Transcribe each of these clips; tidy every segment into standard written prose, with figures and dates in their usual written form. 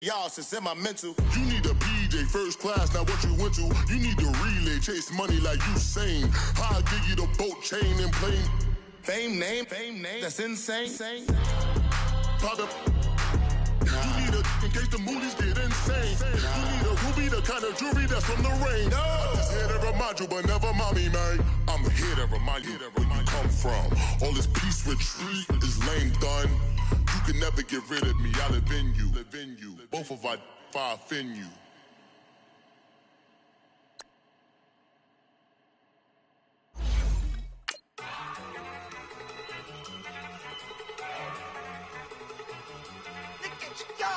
Y'all since in my mental. You need a BJ first class, not what you went to. You need to relay, chase money like Usain. I'll give you the boat, chain, and plane. Fame name, that's insane. Pop it. You need a in case the movies get insane. You need a ruby, the kind of jewelry that's from the rain. I'm just here to remind you, but never mommy, man. I'm here to remind you where you come from. All this peace retreat is lame done. You can never get rid of me, I live in you. Both of our five in you. Look at you go.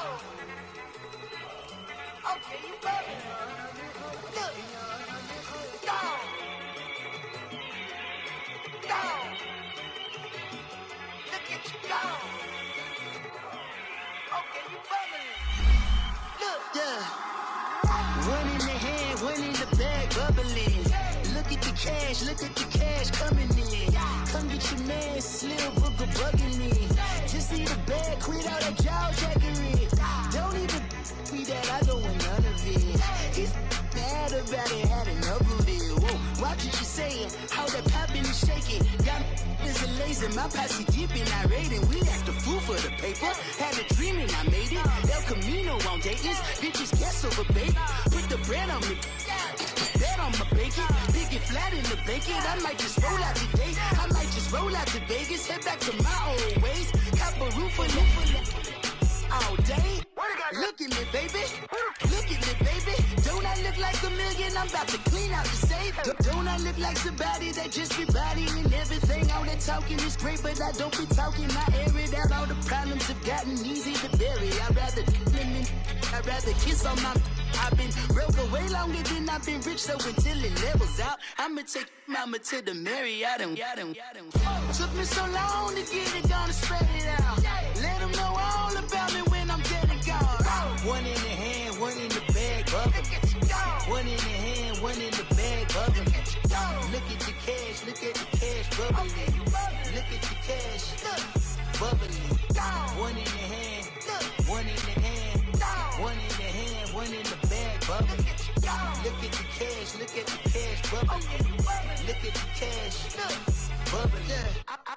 Okay, you better. Look. Go. Go. Look at you go. Okay, you better. Look. Yeah. One in the hand, one in the bag, bubbling. Look at the cash coming in. Come get your man, Slim Booker bugging me. Just need a bag, quit all that jaw jackery. Don't even be that, I don't want none of it. He's mad about it, had enough of it. Whoa, watch what you saying, how that poppin' and shaking. Got is a lazy, my posse deep and irate, and we act a fool for the paper. Had a dream and I made it. El Camino on Dayton's, bitches guess over baby. Put the bread on me, bet on my bacon. Big it flat in the bacon. I might just roll out today. I might just roll out to Vegas, head back to my old ways. Cop a roof for all day. Look at me, baby. Look at me, baby. Don't I look like a million? I'm about to clean out the safe. Don't I look like somebody that just be bodying everything? All that talking is great, but I don't be talking. I air it out. All the problems have gotten easy to bury. I'd rather kiss on my. I've been broke way longer than I've been rich, so until it levels out, I'ma take mama to the Marriott and took me so long to get it, gonna spread it out. Let them know all about me when I'm dead and gone. One in the hand, one in the bag, bubbling. One in the hand, one in the bag, bubbling. Look at the cash, bubbling. Look at the cash, bubbling. One in the hand, one in the hand, one in the hand, one in the bag, bubbling. Look at the cash, bubbling. Look at the cash, bubbling.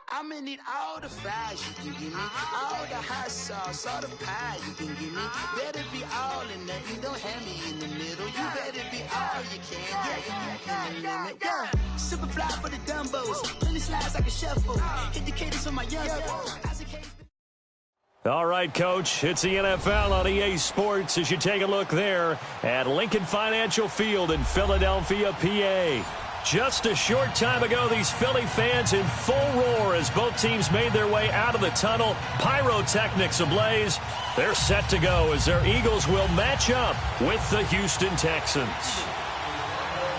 I'ma need all the fries you can give me, all the hot sauce, all the pie you can give me. Better be all in nothing, don't have me in the middle. You better be all you can. Yeah. Super fly for the Dumbos, plenty slides like a shuffle. Hit the cadence on my young. All right, Coach, it's the NFL on EA Sports as you take a look there at Lincoln Financial Field in Philadelphia, PA. Just a short time ago, these Philly fans in full roar as both teams made their way out of the tunnel. Pyrotechnics ablaze. They're set to go as their Eagles will match up with the Houston Texans.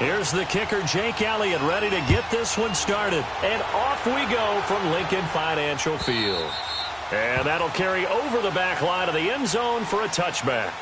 Here's the kicker, Jake Elliott, ready to get this one started. And off we go from Lincoln Financial Field. And that'll carry over the back line of the end zone for a touchback.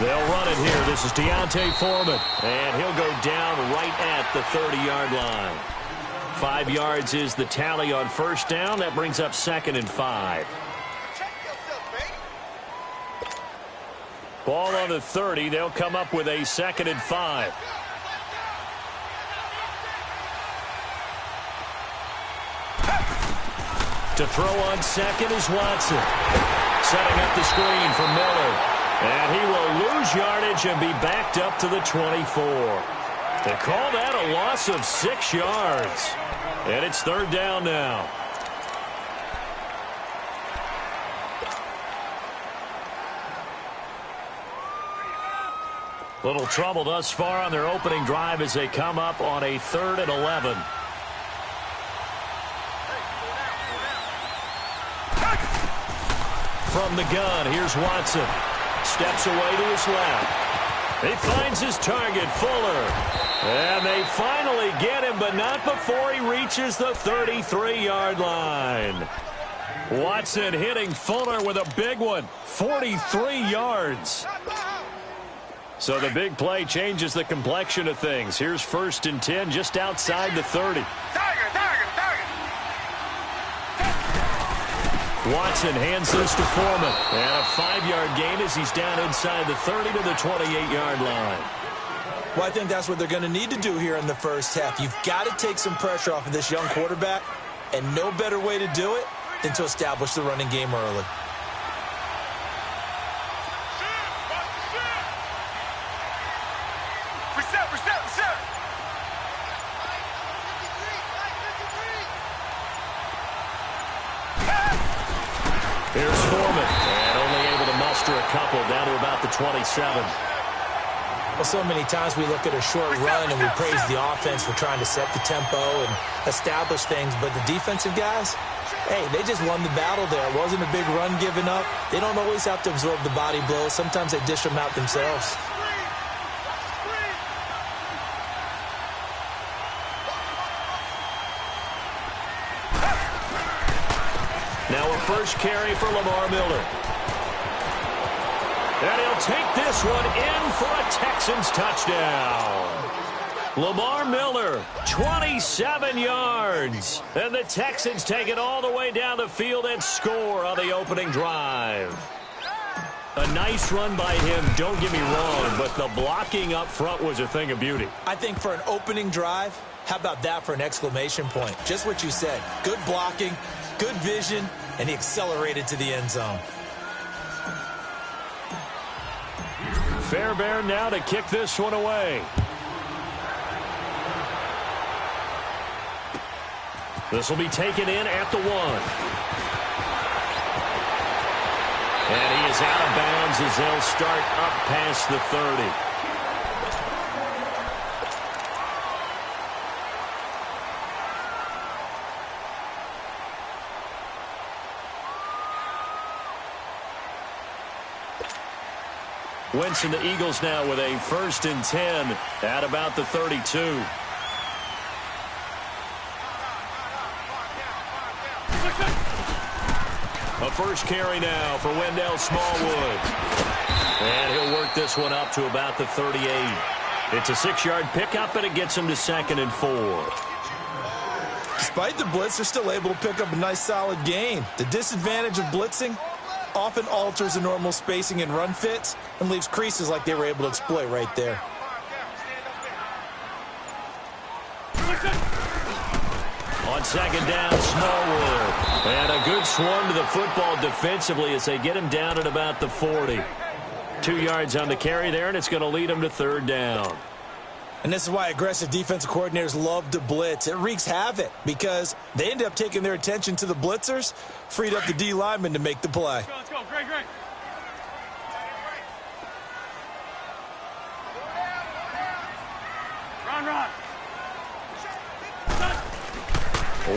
They'll run it here. This is D'Onta Foreman. And he'll go down right at the 30-yard line. 5 yards is the tally on first down. That brings up 2nd and 5. Ball on the 30. They'll come up with a 2nd and 5. To throw on second is Watson. Setting up the screen for Miller. And he will lose yardage and be backed up to the 24. They call that a loss of 6 yards. And it's 3rd down now. Little trouble thus far on their opening drive as they come up on a 3rd and 11. From the gun, here's Watson. Steps away to his left. He finds his target, Fuller. And they finally get him, but not before he reaches the 33-yard line. Watson hitting Fuller with a big one. 43 yards. So the big play changes the complexion of things. Here's 1st and 10 just outside the 30. Watson hands this to Foreman. And a 5-yard gain as he's down inside the 30 to the 28-yard line. Well, I think that's what they're going to need to do here in the first half. You've got to take some pressure off of this young quarterback, and no better way to do it than to establish the running game early. Here's Foreman, and only able to muster a couple down to about the 27. Well, so many times we look at a short run and we praise the offense for trying to set the tempo and establish things, but the defensive guys, hey, they just won the battle there. It wasn't a big run given up. They don't always have to absorb the body blows. Sometimes they dish them out themselves. Now a first carry for Lamar Miller. And he'll take this one in for a Texans touchdown. Lamar Miller, 27 yards. And the Texans take it all the way down the field and score on the opening drive. A nice run by him, don't get me wrong, but the blocking up front was a thing of beauty. I think for an opening drive, how about that for an exclamation point? Just what you said. Good blocking, good vision, and he accelerated to the end zone. Fairbairn now to kick this one away. This will be taken in at the 1. And he is out of bounds as they'll start up past the 30. Wentz and the Eagles now with a 1st and 10 at about the 32. A first carry now for Wendell Smallwood. And he'll work this one up to about the 38. It's a 6-yard pickup, and it gets him to 2nd and 4. Despite the blitz, they're still able to pick up a nice solid gain. The disadvantage of blitzing often alters the normal spacing and run fits and leaves creases like they were able to exploit right there. On 2nd down, Smallwood. And a good swarm to the football defensively as they get him down at about the 40. 2 yards on the carry there, and it's going to lead him to 3rd down. And this is why aggressive defensive coordinators love to blitz. It wreaks havoc because they end up taking their attention to the blitzers, freed up the D lineman to make the play. Let's go. Great. Run.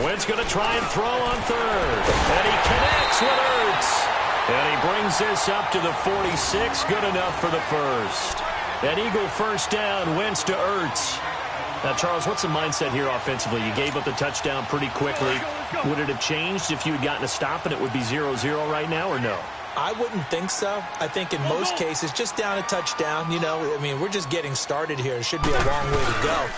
Wentz going to try and throw on 3rd. And he connects with Ertz. And he brings this up to the 46. Good enough for the first. An Eagle first down, Wentz to Ertz. Now, Charles, what's the mindset here offensively? You gave up the touchdown pretty quickly. Would it have changed if you had gotten a stop and it would be 0-0 right now, or no? I wouldn't think so. I think in most cases, just down a touchdown, you know, I mean, we're just getting started here. It should be a long way to go.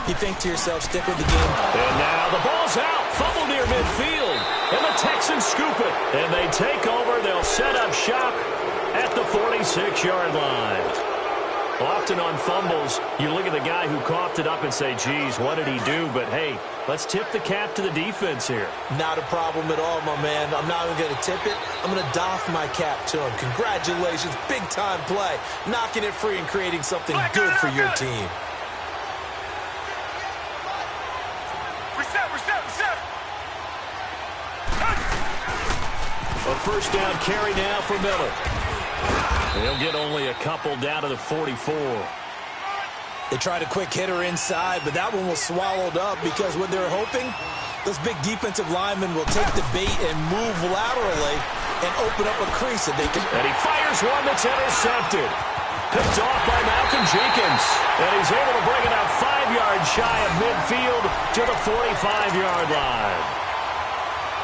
You think to yourself, stick with the game. And now the ball's out. Fumble near midfield. And the Texans scoop it. And they take over. They'll set up shop at the 46-yard line. Often on fumbles, you look at the guy who coughed it up and say, geez, what did he do? But, hey, let's tip the cap to the defense here. Not a problem at all, my man. I'm not even going to tip it. I'm going to doff my cap to him. Congratulations. Big-time play. Knocking it free and creating something good for your team. Reset. A first down carry now for Miller. They'll get only a couple down to the 44. They tried a quick hitter inside, but that one was swallowed up because what they're hoping, those big defensive linemen will take the bait and move laterally and open up a crease that they can. And he fires one that's intercepted. Picked off by Malcolm Jenkins. And he's able to bring it out 5 yards shy of midfield to the 45-yard line.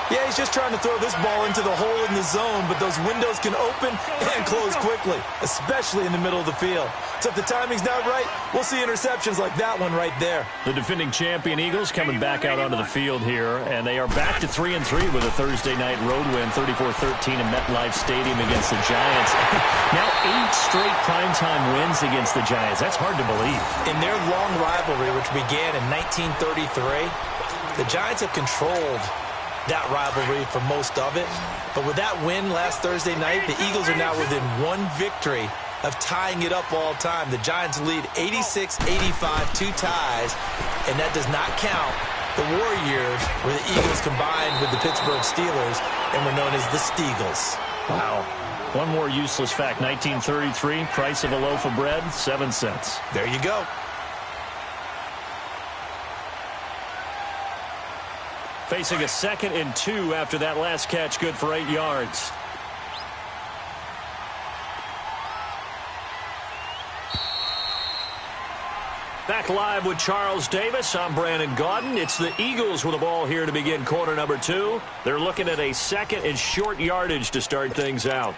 Yeah, he's just trying to throw this ball into the hole in the zone, but those windows can open and close quickly, especially in the middle of the field. So if the timing's not right, we'll see interceptions like that one right there. The defending champion Eagles coming back out onto the field here, and they are back to 3-3 with a Thursday night road win, 34-13 in MetLife Stadium against the Giants. Now 8 straight primetime wins against the Giants. That's hard to believe. In their long rivalry, which began in 1933, the Giants have controlled that rivalry for most of it. But with that win last Thursday night, the Eagles are now within 1 victory of tying it up all time. The Giants lead 86-85, 2 ties, and that does not count the war years where the Eagles combined with the Pittsburgh Steelers and were known as the Steagles. Wow. One more useless fact. 1933, price of a loaf of bread, 7 cents. There you go. Facing a 2nd and 2 after that last catch, good for 8 yards. Back live with Charles Davis. I'm Brandon Gaudin. It's the Eagles with the ball here to begin quarter number 2. They're looking at a 2nd and short yardage to start things out.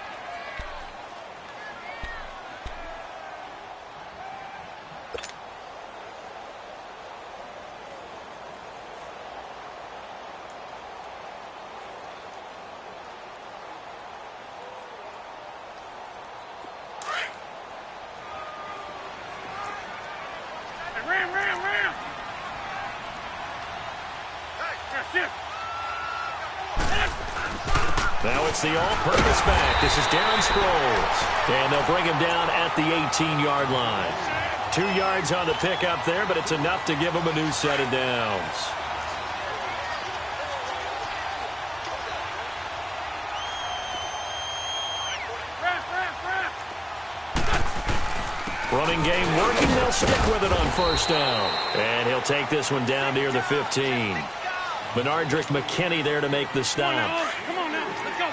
Now it's the all-purpose back. This is Darren Sproles. And they'll bring him down at the 18-yard line. 2 yards on the pickup there, but it's enough to give him a new set of downs. Running game working. They'll stick with it on first down. And he'll take this one down near the 15. Benardrick McKinney there to make the stop. Come on now, let's go.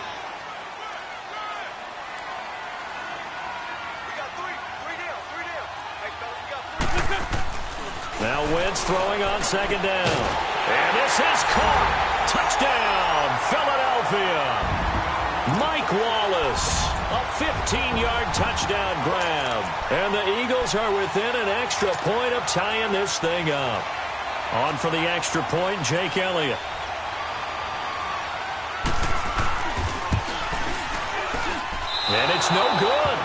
We got three down. Hey, fellas, we got 3. Now Wentz throwing on 2nd down. And this is caught. Touchdown, Philadelphia. Mike Wallace, a 15-yard touchdown grab. And the Eagles are within an extra point of tying this thing up. On for the extra point, Jake Elliott. And it's no good.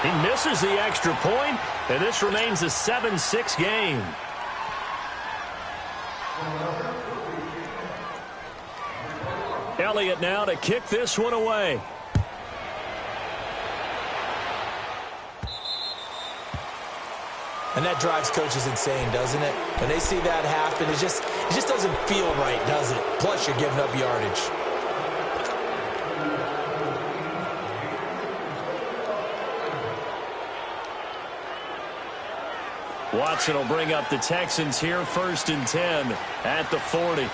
He misses the extra point, and this remains a 7-6 game. Elliott now to kick this one away. And that drives coaches insane, doesn't it? When they see that happen, it just doesn't feel right, does it? Plus, you're giving up yardage. Watson will bring up the Texans here, 1st and 10 at the 40.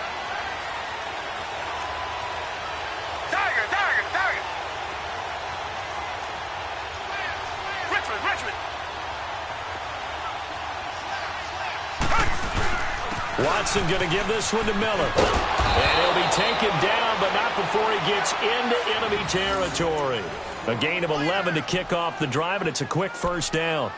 Watson going to give this one to Miller. And he'll be taken down, but not before he gets into enemy territory. A gain of 11 to kick off the drive, and it's a quick first down.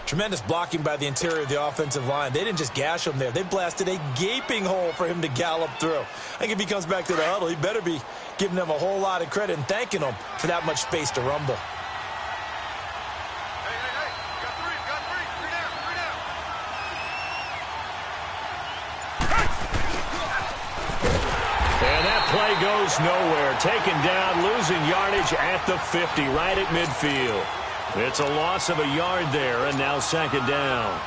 Tremendous blocking by the interior of the offensive line. They didn't just gash him there. They blasted a gaping hole for him to gallop through. I think if he comes back to the huddle, he better be giving them a whole lot of credit and thanking them for that much space to rumble. And that play goes nowhere. Taken down, losing yardage at the 50, right at midfield. It's a loss of a yard there, and now second down.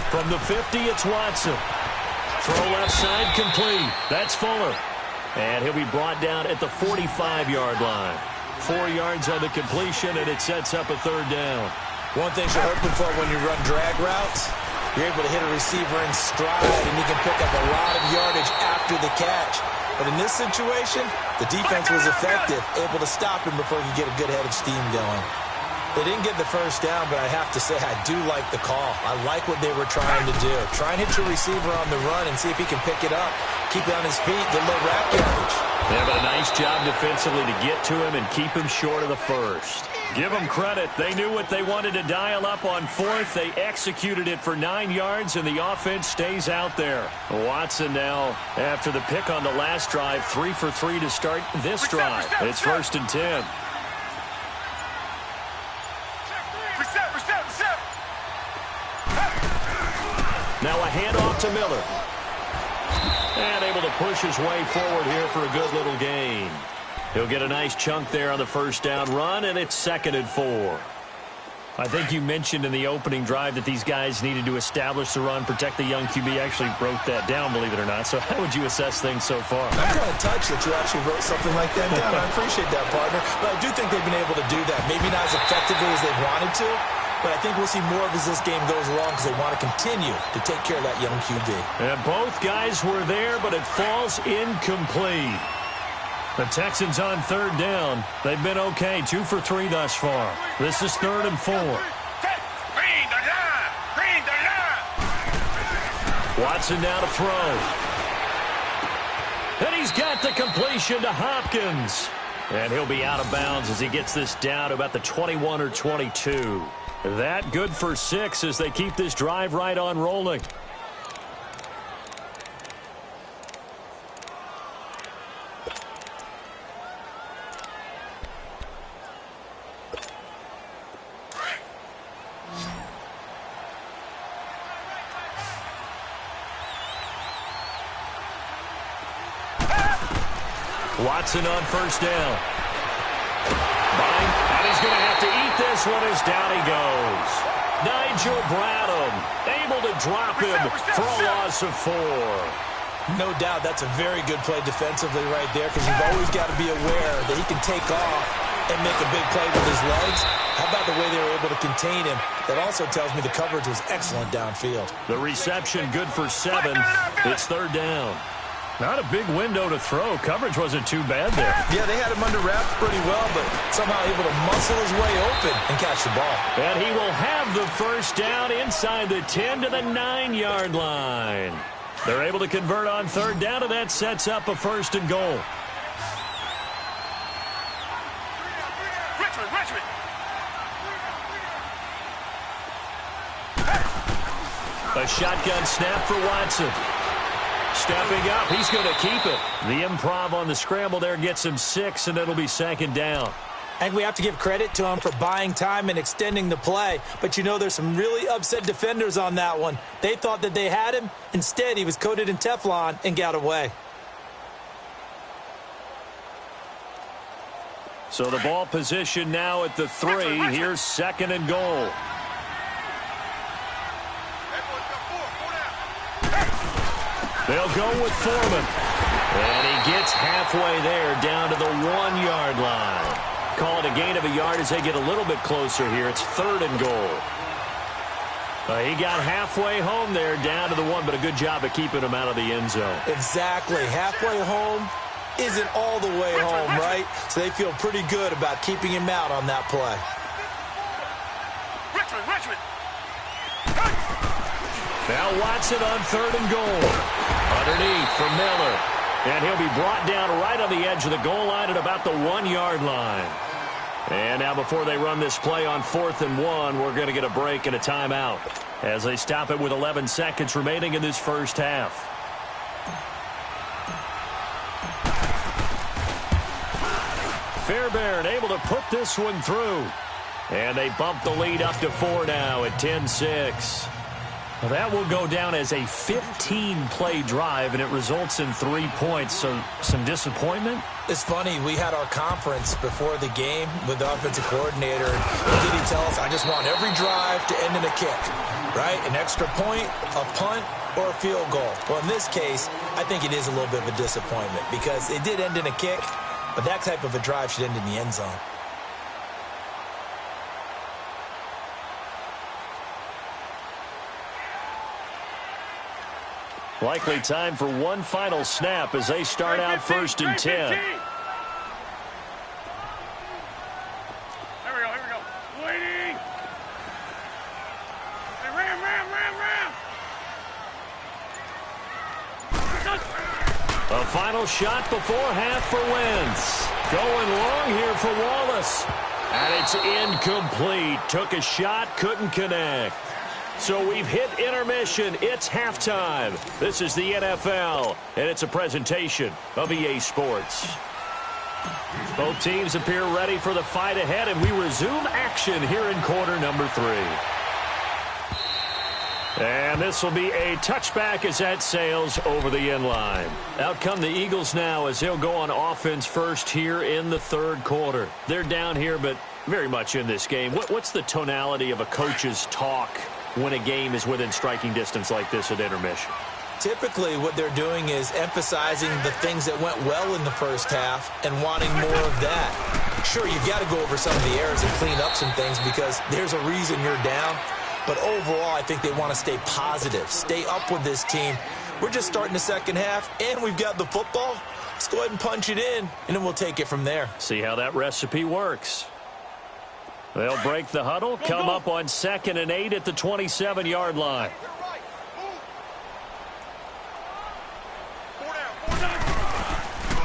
From the 50, it's Watson. Throw left side complete. That's Fuller. And he'll be brought down at the 45-yard line. 4 yards on the completion, and it sets up a third down. One thing you're hoping for when you run drag routes, you're able to hit a receiver in stride, and you can pick up a lot of yardage after the catch. But in this situation, the defense was effective, able to stop him before he could get a good head of steam going. They didn't get the first down, but I have to say I do like the call. I like what they were trying to do. Try and hit your receiver on the run and see if he can pick it up. Keep it on his feet, get a little rack yardage. Yeah, but a nice job defensively to get to him and keep him short of the first. Give them credit. They knew what they wanted to dial up on fourth. They executed it for 9 yards, and the offense stays out there. Watson now, after the pick on the last drive, 3 for 3 to start this drive. It's 1st and 10. Now a handoff to Miller. And able to push his way forward here for a good little gain. He'll get a nice chunk there on the first down run, and it's 2nd and 4. I think you mentioned in the opening drive that these guys needed to establish the run, protect the young QB. Actually broke that down, believe it or not. So how would you assess things so far? I'm kind of touched that you actually wrote something like that down. I appreciate that, partner. But I do think they've been able to do that. Maybe not as effectively as they wanted to, but I think we'll see more of as this game goes along because they want to continue to take care of that young QB. And both guys were there, but it falls incomplete. The Texans on 3rd down. They've been okay, 2 for 3 thus far. This is 3rd and 4. Watson now to throw. And he's got the completion to Hopkins. And he'll be out of bounds as he gets this down to about the 21 or 22. That good for 6 as they keep this drive right on rolling. Watson on 1st down. And he's going to have to eat this one as down he goes. Nigel Bradham able to drop him for a loss of 4. No doubt that's a very good play defensively right there because you've always got to be aware that he can take off and make a big play with his legs. How about the way they were able to contain him? That also tells me the coverage was excellent downfield. The reception good for 7. It's 3rd down. Not a big window to throw. Coverage wasn't too bad there. Yeah, they had him under wraps pretty well, but somehow able to muscle his way open and catch the ball. And he will have the first down inside the 10 to the 9-yard line. They're able to convert on 3rd down, and that sets up a 1st and goal. A shotgun snap for Watson. Stepping up, he's going to keep it. The improv on the scramble there gets him 6, and it'll be 2nd down. And we have to give credit to him for buying time and extending the play. But you know there's some really upset defenders on that one. They thought that they had him. Instead, he was coated in Teflon and got away. So the ball position now at the 3. Here's 2nd and goal. They'll go with Foreman. And he gets halfway there down to the 1-yard line. Call it a gain of a yard as they get a little bit closer here. It's 3rd and goal. He got halfway home there down to the 1, but a good job of keeping him out of the end zone. Exactly. Halfway home, isn't all the way home, right? So they feel pretty good about keeping him out on that play. Richmond. Now Watson on 3rd and goal. Underneath for Miller. And he'll be brought down right on the edge of the goal line at about the 1-yard line. And now before they run this play on 4th and 1, we're going to get a break and a timeout as they stop it with 11 seconds remaining in this first half. Fairbairn able to put this one through. And they bump the lead up to 4 now at 10-6. Well, that will go down as a 15-play drive, and it results in 3 points. So some disappointment? It's funny, we had our conference before the game with the offensive coordinator. And what did he tell us? I just want every drive to end in a kick, right? An extra point, a punt, or a field goal. Well, in this case, I think it is a little bit of a disappointment because it did end in a kick, but that type of a drive should end in the end zone. Likely time for one final snap as they start out 1st and 10. Here we go. Waiting. Hey, ram. A final shot before half for Wentz. Going long here for Wallace. And it's incomplete. Took a shot, couldn't connect. So we've hit intermission. It's halftime. This is the NFL, and it's a presentation of EA Sports. Both teams appear ready for the fight ahead, and we resume action here in quarter number 3. And this will be a touchback as that sails over the end line. Out come the Eagles now as they'll go on offense first here in the 3rd quarter. They're down here, but very much in this game. What's the tonality of a coach's talk when a game is within striking distance like this at intermission? Typically, what they're doing is emphasizing the things that went well in the first half and wanting more of that. Sure, you've got to go over some of the errors and clean up some things because there's a reason you're down. But overall, I think they want to stay positive, stay up with this team. We're just starting the second half, and we've got the football. Let's go ahead and punch it in, and then we'll take it from there. See how that recipe works. They'll break the huddle, come up on 2nd and 8 at the 27-yard line.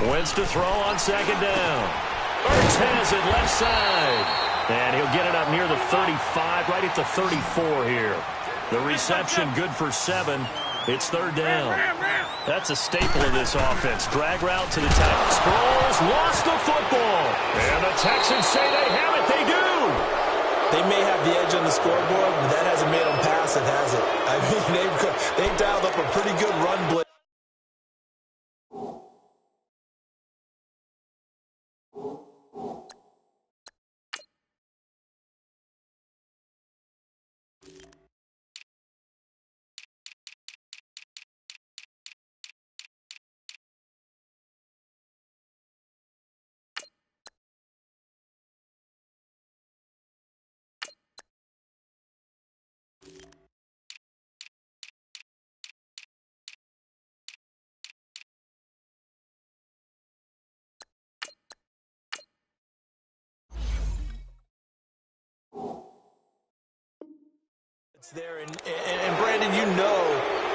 Wentz to throw on 2nd down. Ertz has it left side. And he'll get it up near the 35, right at the 34 here. The reception good for 7. It's 3rd down. That's a staple of this offense. Drag route to the top. Sproles lost the football. And the Texans say they have it. They do. They may have the edge on the scoreboard, but that hasn't made them passive, has it? I mean, they've dialed up a pretty good run blitz. There and Brandon, you know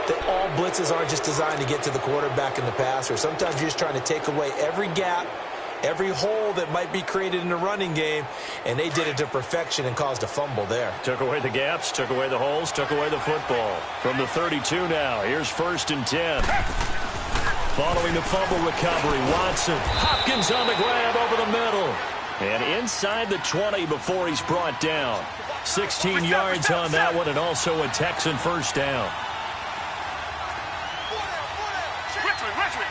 that all blitzes aren't just designed to get to the quarterback and the passer. Sometimes you're just trying to take away every gap, every hole that might be created in the running game, and they did it to perfection and caused a fumble there. Took away the gaps, took away the holes, took away the football. From the 32 now, here's 1st and 10. Following the fumble recovery, Watson. Hopkins on the grab over the middle. And inside the 20 before he's brought down. 16 yards on that one, and also a Texan 1st down. Richmond.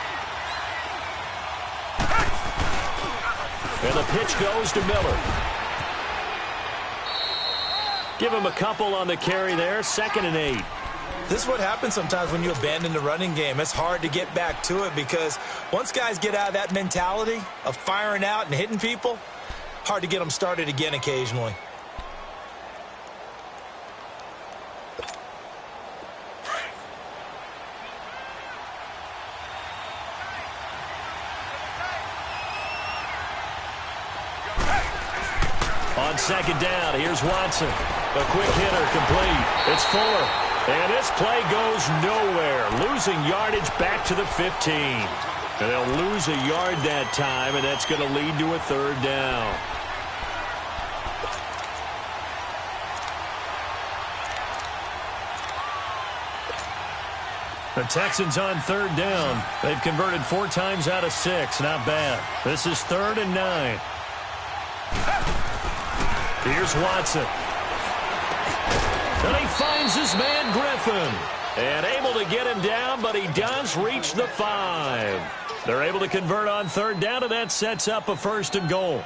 And the pitch goes to Miller. Give him a couple on the carry there. 2nd and 8. This is what happens sometimes when you abandon the running game. It's hard to get back to it because once guys get out of that mentality of firing out and hitting people, hard to get them started again occasionally. On second down, here's Watson. A quick hitter complete. It's Fuller. And this play goes nowhere. Losing yardage back to the 15. And they'll lose a yard that time, and that's going to lead to a third down. The Texans on third down. They've converted 4 times out of 6. Not bad. This is 3rd and 9. Here's Watson. And he finds his man Griffin. And able to get him down, but he does reach the 5. They're able to convert on third down, and that sets up a 1st and goal.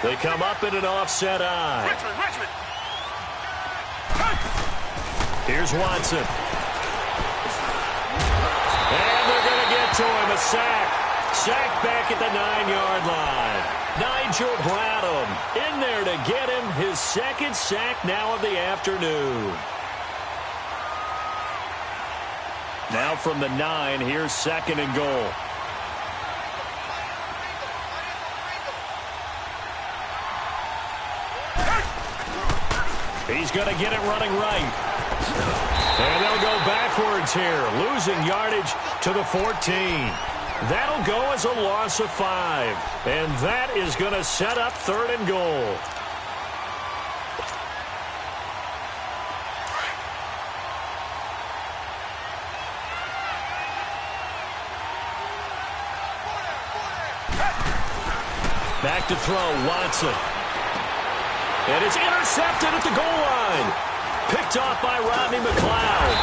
They come up in an offset eye. Richmond. Here's Watson. And they're going to get to him. A sack. Sack back at the 9-yard line. Nigel Bradham in there to get him his 2nd sack now of the afternoon. Now from the 9, here's 2nd and goal. He's going to get it running right. And they'll go backwards here, losing yardage to the 14. That'll go as a loss of 5. And that is going to set up 3rd and goal. Back to throw, Watson. And it's intercepted at the goal line. Picked off by Rodney McLeod.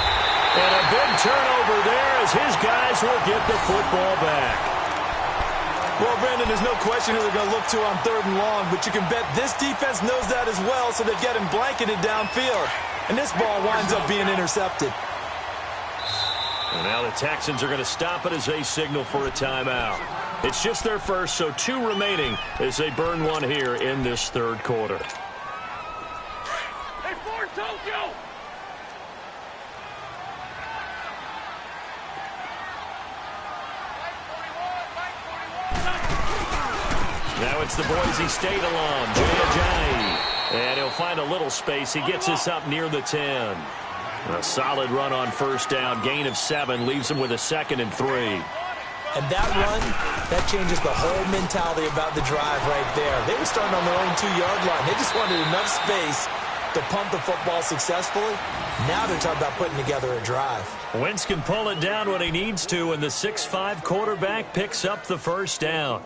And a big turnover there as his guys will get the football back. Well, Brandon, there's no question who they're going to look to on 3rd and long, but you can bet this defense knows that as well, so they're getting blanketed downfield. And this ball winds up being intercepted. And now the Texans are going to stop it as they signal for a timeout. It's just their first, so 2 remaining as they burn one here in this 3rd quarter. Hey, Ford, Tokyo! Now it's the Boise State alum, Jay Ajayi. And he'll find a little space. He gets us up near the 10. A solid run on 1st down. Gain of 7 leaves him with a 2nd and 3. And that run, that changes the whole mentality about the drive right there. They were starting on their own 2-yard line. They just wanted enough space to pump the football successfully. Now they're talking about putting together a drive. Wentz can pull it down when he needs to, and the 6'5" quarterback picks up the 1st down.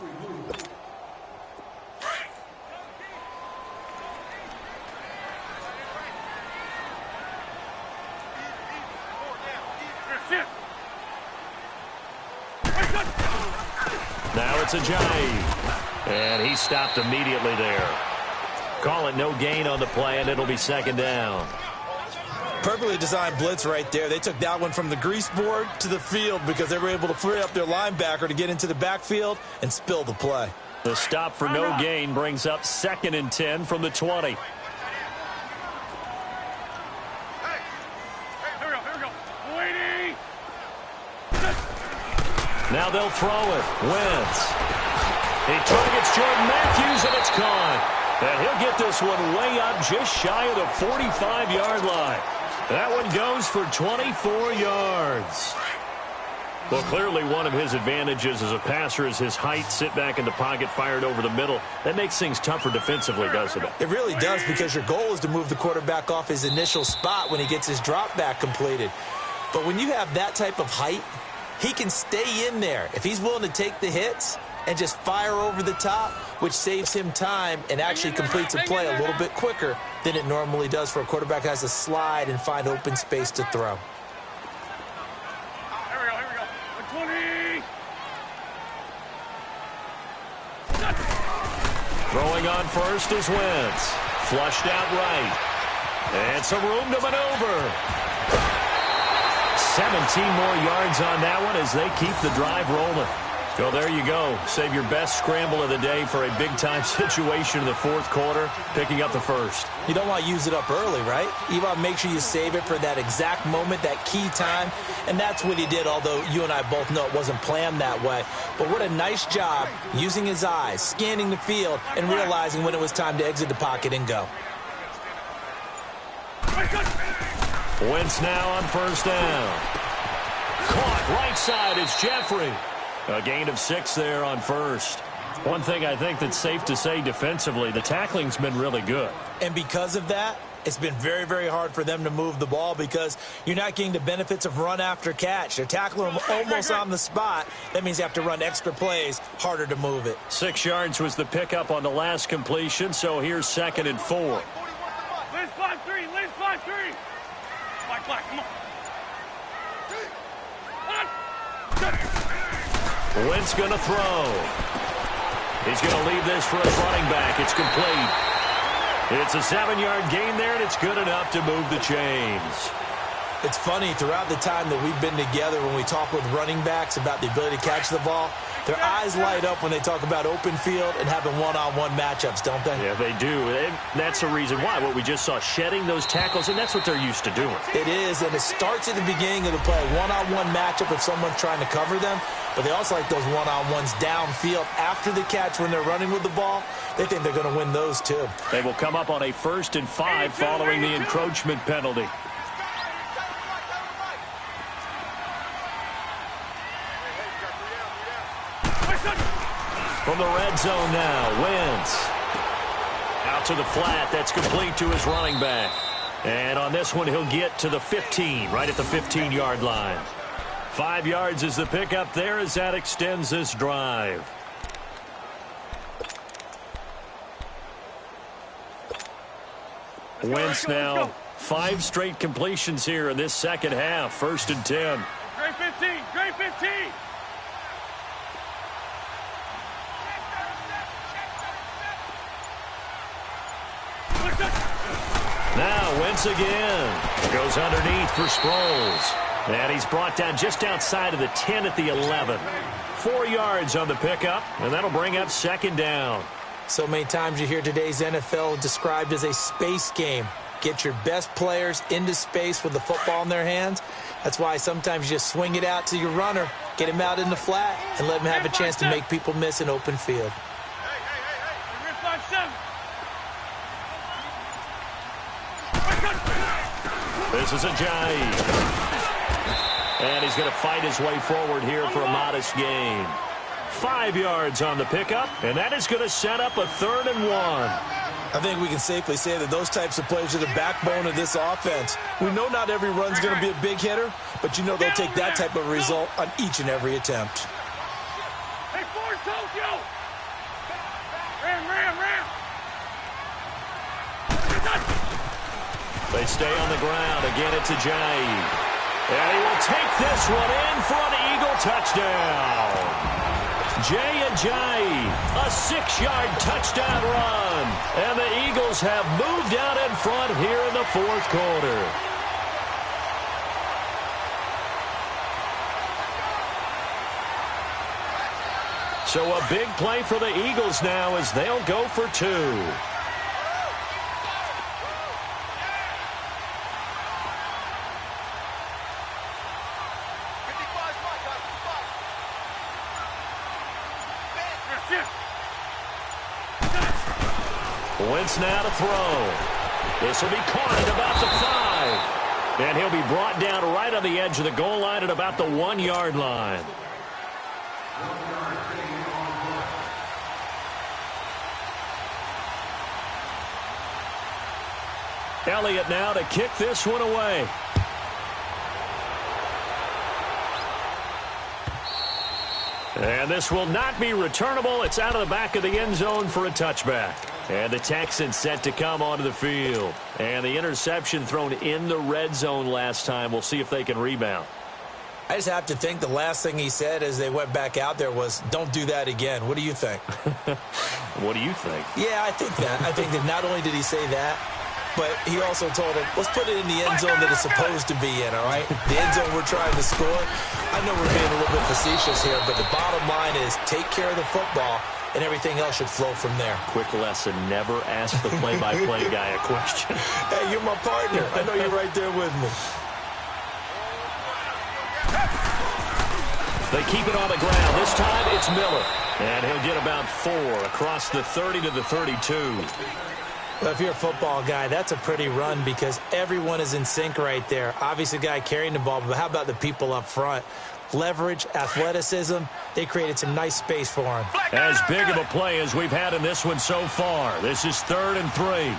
Now it's Ajayi. And he stopped immediately there. Call it no gain on the play, and it'll be 2nd down. Perfectly designed blitz right there. They took that one from the grease board to the field because they were able to free up their linebacker to get into the backfield and spill the play. The stop for no gain brings up 2nd and 10 from the 20. Now they'll throw it. Wentz. He targets Jordan Matthews, and it's caught. And he'll get this one way up just shy of the 45-yard line. That one goes for 24 yards. Well, clearly one of his advantages as a passer is his height. Sit back in the pocket, fired over the middle. That makes things tougher defensively, doesn't it? It really does, because your goal is to move the quarterback off his initial spot when he gets his drop back completed. But when you have that type of height, he can stay in there if he's willing to take the hits and just fire over the top, which saves him time and actually completes a play a little bit quicker than it normally does for a quarterback who has to slide and find open space to throw. Here we go. 20. Throwing on first is Wentz. Flushed out right. And some room to maneuver. 17 more yards on that one as they keep the drive rolling. So there you go. Save your best scramble of the day for a big-time situation in the 4th quarter, picking up the 1st. You don't want to use it up early, right? You want to make sure you save it for that exact moment, that key time, and that's what he did, although you and I both know it wasn't planned that way. But what a nice job using his eyes, scanning the field, and realizing when it was time to exit the pocket and go. Wentz now on first down. Caught right side, it's Jeffrey. A gain of 6 there on first. One thing I think that's safe to say defensively, the tackling's been really good. And because of that, it's been very, very hard for them to move the ball because you're not getting the benefits of run after catch. They're tackling them almost on the spot. That means you have to run extra plays, harder to move it. 6 yards was the pickup on the last completion, so here's 2nd and 4. Liz 5-3, Liz 5-3. Black, come on. Wentz going to throw. He's going to leave this for his running back. It's complete. It's a 7-yard gain there, and it's good enough to move the chains. It's funny, throughout the time that we've been together, when we talk with running backs about the ability to catch the ball, their eyes light up when they talk about open field and having one-on-one matchups, don't they? Yeah, they do. And that's the reason why. What we just saw, shedding those tackles, and that's what they're used to doing. It is, and it starts at the beginning of the play. One-on-one matchup if someone's trying to cover them, but they also like those one-on-ones downfield after the catch when they're running with the ball. They think they're going to win those, too. They will come up on a 1st and 5 following the encroachment penalty. From the red zone now, Wentz. Out to the flat, that's complete to his running back. And on this one, he'll get to the 15, right at the 15-yard line. 5 yards is the pickup there as that extends this drive. Wentz now 5 straight completions here in this second half. 1st and 10. Great 15, great 15. Now Wentz again. Goes underneath for Sproles. And he's brought down just outside of the 10 at the 11. 4 yards on the pickup, and that'll bring up 2nd down. So many times you hear today's NFL described as a space game. Get your best players into space with the football in their hands. That's why sometimes you just swing it out to your runner, get him out in the flat, and let him have a chance to make people miss an open field. This is Ajayi. And he's going to fight his way forward here for a modest gain. 5 yards on the pickup, and that is going to set up a 3rd and 1. I think we can safely say that those types of plays are the backbone of this offense. We know not every run's going to be a big hitter, but you know they'll take that type of result on each and every attempt. Hey, forward, Tokyo! Ram! They stay on the ground. Again, it's Ajayi. And he will take this one in for an Eagle touchdown. Jay Ajayi, a 6-yard touchdown run. And the Eagles have moved out in front here in the 4th quarter. So a big play for the Eagles now as they'll go for 2. Wentz now to throw. This will be caught at about the 5. And he'll be brought down right on the edge of the goal line at about the 1-yard line. Elliott now to kick this one away. And this will not be returnable. It's out of the back of the end zone for a touchback. And the Texans set to come onto the field. And the interception thrown in the red zone last time. We'll see if they can rebound. I just have to think the last thing he said as they went back out there was, don't do that again. What do you think? What do you think? Yeah, I think that. I think that not only did he say that, but he also told him, let's put it in the end zone that it's supposed to be in, all right? The end zone we're trying to score. I know we're being a little bit facetious here, but the bottom line is take care of the football and everything else should flow from there. Quick lesson, never ask the play-by-play guy a question. Hey, you're my partner. I know you're right there with me. They keep it on the ground. This time it's Miller. And he'll get about 4 across the 30 to the 32. Well, if you're a football guy, that's a pretty run because everyone is in sync right there. Obviously, the guy carrying the ball, but how about the people up front? Leverage, athleticism, they created some nice space for him. As big of a play as we've had in this one so far. This is 3rd and 3.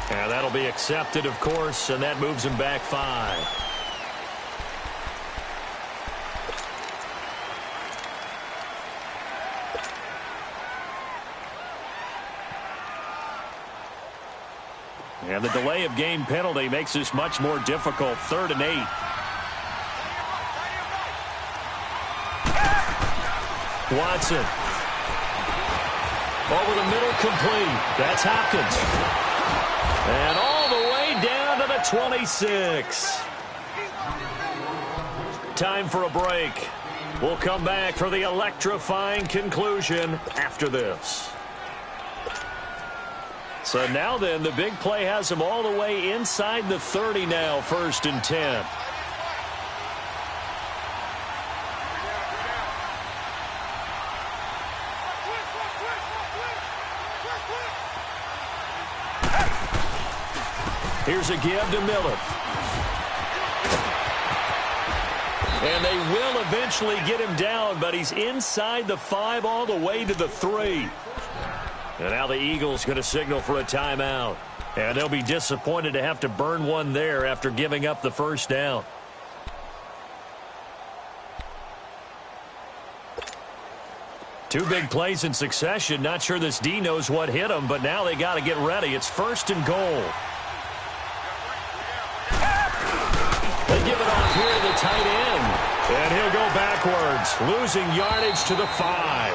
And that'll be accepted, of course, and that moves him back 5. And the delay of game penalty makes this much more difficult. 3rd and 8. Watson. Over the middle, complete. That's Hopkins. And all the way down to the 26. Time for a break. We'll come back for the electrifying conclusion after this. So now then, the big play has him all the way inside the 30 now, 1st and 10. Here's a give to Miller. And they will eventually get him down, but he's inside the 5 all the way to the 3. And now the Eagles going to signal for a timeout. And they'll be disappointed to have to burn one there after giving up the 1st down. Two big plays in succession. Not sure this D knows what hit him, but now they got to get ready. It's 1st and goal. They give it off here to the tight end. And he'll go backwards, losing yardage to the 5.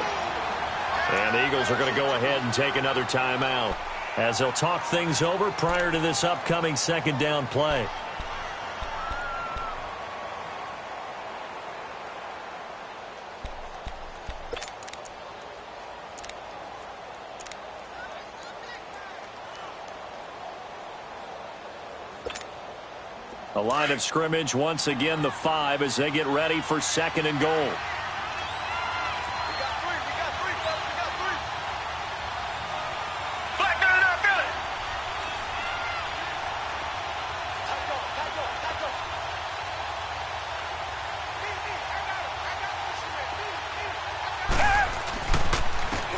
And the Eagles are going to go ahead and take another timeout as they'll talk things over prior to this upcoming 2nd down play. A line of scrimmage, once again the 5 as they get ready for 2nd and goal.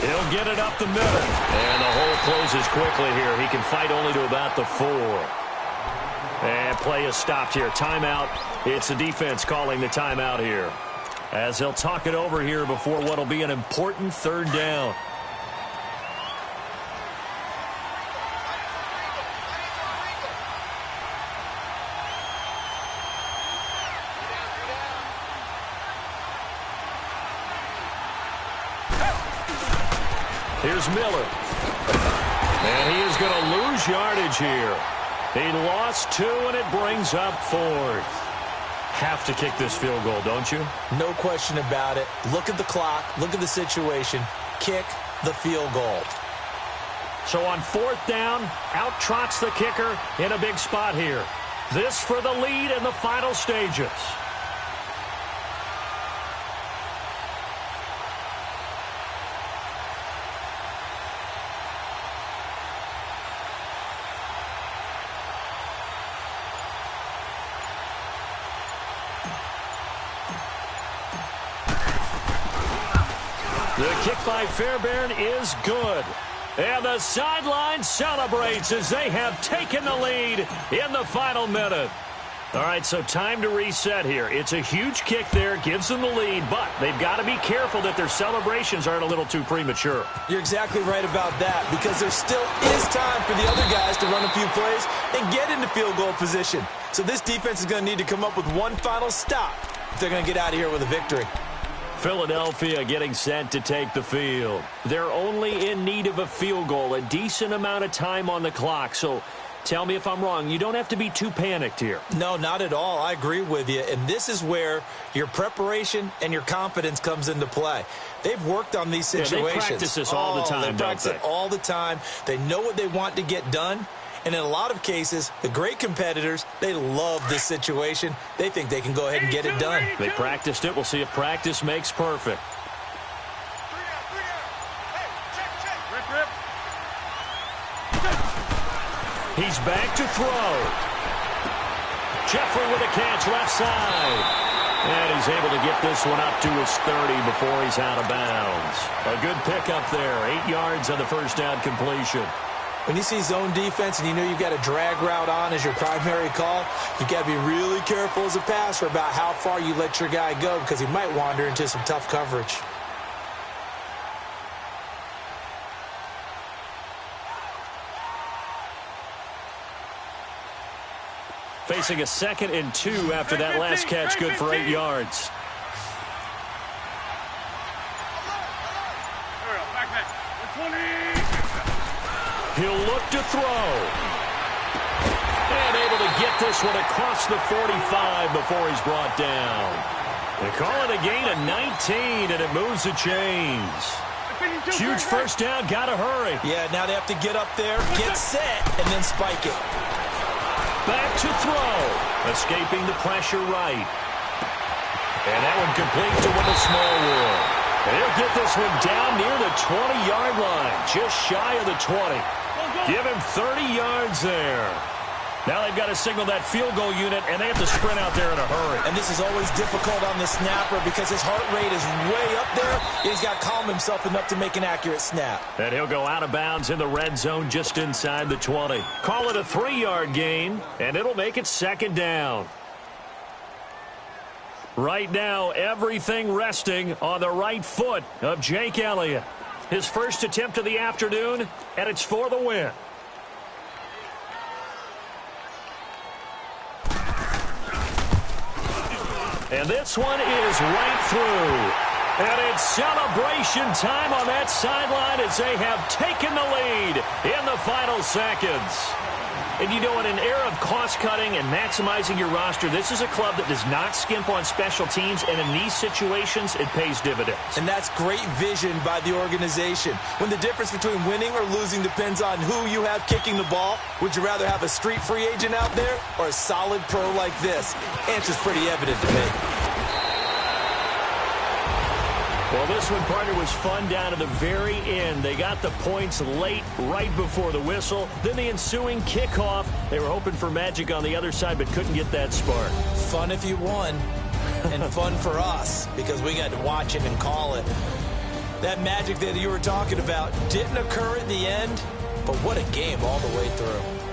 He'll get it up the middle. And the hole closes quickly here. He can fight only to about the 4. And play is stopped here. Timeout. It's the defense calling the timeout here, as they'll talk it over here before what will be an important 3rd down. Here's Miller. And he is going to lose yardage here. He lost 2, and it brings up 4th. Have to kick this field goal, don't you? No question about it. Look at the clock. Look at the situation. Kick the field goal. So on 4th down, out trots the kicker in a big spot here. This for the lead in the final stages. The kick by Fairbairn is good. And the sideline celebrates as they have taken the lead in the final minute. All right, so time to reset here. It's a huge kick there, gives them the lead, but they've got to be careful that their celebrations aren't a little too premature. You're exactly right about that, because there still is time for the other guys to run a few plays and get into field goal position. So this defense is going to need to come up with one final stop if they're going to get out of here with a victory. Philadelphia getting set to take the field. They're only in need of a field goal, a decent amount of time on the clock. So tell me if I'm wrong. You don't have to be too panicked here. No, not at all. I agree with you. And this is where your preparation and your confidence comes into play. They've worked on these situations. Yeah, they practice this all the time, They practice it all the time. They know what they want to get done. And in a lot of cases, the great competitors, they love this situation. They think they can go ahead and get it done. They practiced it. We'll see if practice makes perfect. He's back to throw. Jeffrey with a catch left side. And he's able to get this one up to his 30 before he's out of bounds. A good pickup there. 8 yards on the first down completion. When you see zone defense and you know you've got a drag route on as your primary call, you've got to be really careful as a passer about how far you let your guy go because he might wander into some tough coverage. Facing a 2nd and 2 after that last catch, good for 8 yards. He'll look to throw. And able to get this one across the 45 before he's brought down. They call it a gain of 19, and it moves the chains. Huge first down, gotta hurry. Yeah, now they have to get up there, get set, and then spike it. Back to throw. Escaping the pressure right. And that one complete to Wendell Smallwood. And he'll get this one down near the 20-yard line, just shy of the 20. Give him 30 yards there. Now they've got to signal that field goal unit, and they have to sprint out there in a hurry. And this is always difficult on the snapper because his heart rate is way up there. He's got to calm himself enough to make an accurate snap. And he'll go out of bounds in the red zone just inside the 20. Call it a 3-yard gain, and it'll make it 2nd down. Right now, everything resting on the right foot of Jake Elliott. His first attempt of the afternoon, and it's for the win. And this one is right through. And it's celebration time on that sideline as they have taken the lead in the final seconds. And you know, in an era of cost-cutting and maximizing your roster, this is a club that does not skimp on special teams, and in these situations, it pays dividends. And that's great vision by the organization. When the difference between winning or losing depends on who you have kicking the ball, would you rather have a street free agent out there or a solid pro like this? Answer's pretty evident to me. Well, this one, partner, was fun down to the very end. They got the points late, right before the whistle. Then the ensuing kickoff. They were hoping for magic on the other side, but couldn't get that spark. Fun if you won, and fun for us, because we got to watch it and call it. That magic that you were talking about didn't occur at the end, but what a game all the way through.